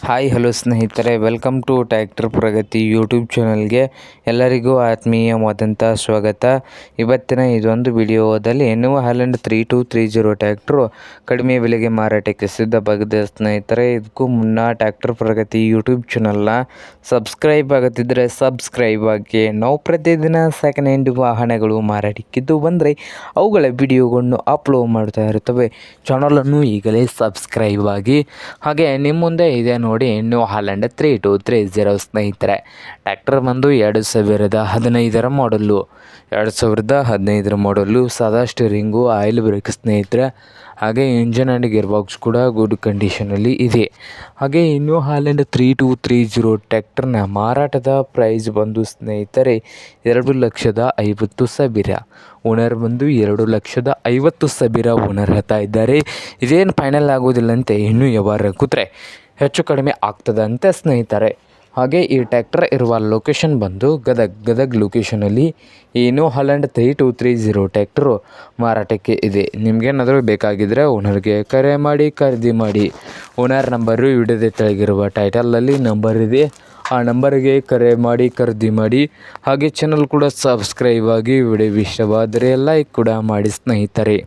Hi hello ಸ್ನೇಹಿತರೆ, welcome to tractor Pragati YouTube ಚಾನಲ್ಗೆ ಎಲ್ಲರಿಗೂ ಆತ್ಮೀಯವಾದಂಥ ಸ್ವಾಗತ. ಇವತ್ತಿನ ಇದೊಂದು ವಿಡಿಯೋದಲ್ಲಿ ನ್ಯೂ ಹಾಲೆಂಡ್ 3230 ಟ್ರ್ಯಾಕ್ಟ್ರು ಕಡಿಮೆ ಬೆಲೆಗೆ ಮಾರಾಟಕ್ಕೆ ಸಿದ್ಧವಾಗಿದೆ. ಸ್ನೇಹಿತರೆ, ಇದಕ್ಕೂ ಮುನ್ನ ಟ್ರ್ಯಾಕ್ಟರ್ ಪ್ರಗತಿ ಯೂಟ್ಯೂಬ್ ಚಾನಲ್ನ ಸಬ್ಸ್ಕ್ರೈಬ್ ಆಗುತ್ತಿದ್ದರೆ ಸಬ್ಸ್ಕ್ರೈಬ್ ಆಗಿ. ನಾವು ಪ್ರತಿದಿನ ಸೆಕೆಂಡ್ ಹ್ಯಾಂಡ್ ವಾಹನಗಳು ಮಾರಾಟಕ್ಕಿದ್ದು ಬಂದರೆ ಅವುಗಳ ವಿಡಿಯೋಗಳನ್ನು ಅಪ್ಲೋಡ್ ಮಾಡ್ತಾ ಇರ್ತವೆ. ಚಾನಲನ್ನು ಈಗಲೇ ಸಬ್ಸ್ಕ್ರೈಬ್ ಆಗಿ. ಹಾಗೆ ನಿಮ್ಮ ಮುಂದೆ ಇದೆ ನೋಡಿ ನ್ಯೂ ಹಾಲೆಂಡ್ 3230 ಸ್ನೇಹಿತರೆ. ಟ್ರ್ಯಾಕ್ಟರ್ ಬಂದು 2015 ಮಾಡಲ್ಲು. 2015 ಮಾಡಲ್ಲು. ಸಾದಾ ಸ್ಟೀರಿಂಗು, ಆಯಿಲ್ ಬ್ರೇಕ್ ಸ್ನೇಹಿತರೆ. ಹಾಗೆ ಇಂಜನ್ ಆ್ಯಂಡ್ ಗೇರ್ ಬಾಕ್ಸ್ ಕೂಡ ಗುಡ್ ಕಂಡೀಷನಲ್ಲಿ ಇದೆ. ಹಾಗೆ ನ್ಯೂ ಹಾಲೆಂಡ್ 3230 ಟ್ರ್ಯಾಕ್ಟರ್ನ ಮಾರಾಟದ ಪ್ರೈಸ್ ಬಂದು ಸ್ನೇಹಿತರೆ 2,50,000. ಓನರ್ ಬಂದು 2,50,000 ಓನರ್ ಹೇಳ್ತಾ ಇದ್ದಾರೆ. ಇದೇನು ಫೈನಲ್ ಆಗೋದಿಲ್ಲಂತೆ, ಇನ್ನೂ ವ್ಯವಹಾರ ಕೂತ್ರೆ ಹೆಚ್ಚು ಕಡಿಮೆ ಆಗ್ತದಂತೆ ಸ್ನೇಹಿತರೆ. ಹಾಗೆ ಈ ಟ್ರ್ಯಾಕ್ಟರ್ ಇರುವ ಲೊಕೇಶನ್ ಬಂದು ಗದಗ್ ಲೊಕೇಶನಲ್ಲಿ ಈ ನ್ಯೂ ಹಾಲೆಂಡ್ 3230 ಟ್ರ್ಯಾಕ್ಟರು ಮಾರಾಟಕ್ಕೆ ಇದೆ. ನಿಮಗೇನಾದರೂ ಬೇಕಾಗಿದ್ದರೆ ಓನರ್ಗೆ ಕರೆ ಮಾಡಿ ಖರೀದಿ ಮಾಡಿ. ಓನರ್ ನಂಬರು ವಿಡಿಯೋದ ಕೆಳಗಿರುವ ಟೈಟಲಲ್ಲಿ ನಂಬರ್ ಇದೆ, ಆ ನಂಬರಿಗೆ ಕರೆ ಮಾಡಿ ಖರೀದಿ ಮಾಡಿ. ಹಾಗೆ ಚಾನಲ್ ಕೂಡ ಸಬ್ಸ್ಕ್ರೈಬ್ ಆಗಿ. ವಿಡಿಯೋ ಇಷ್ಟವಾದರೆ ಲೈಕ್ ಕೂಡ ಮಾಡಿ ಸ್ನೇಹಿತರೆ.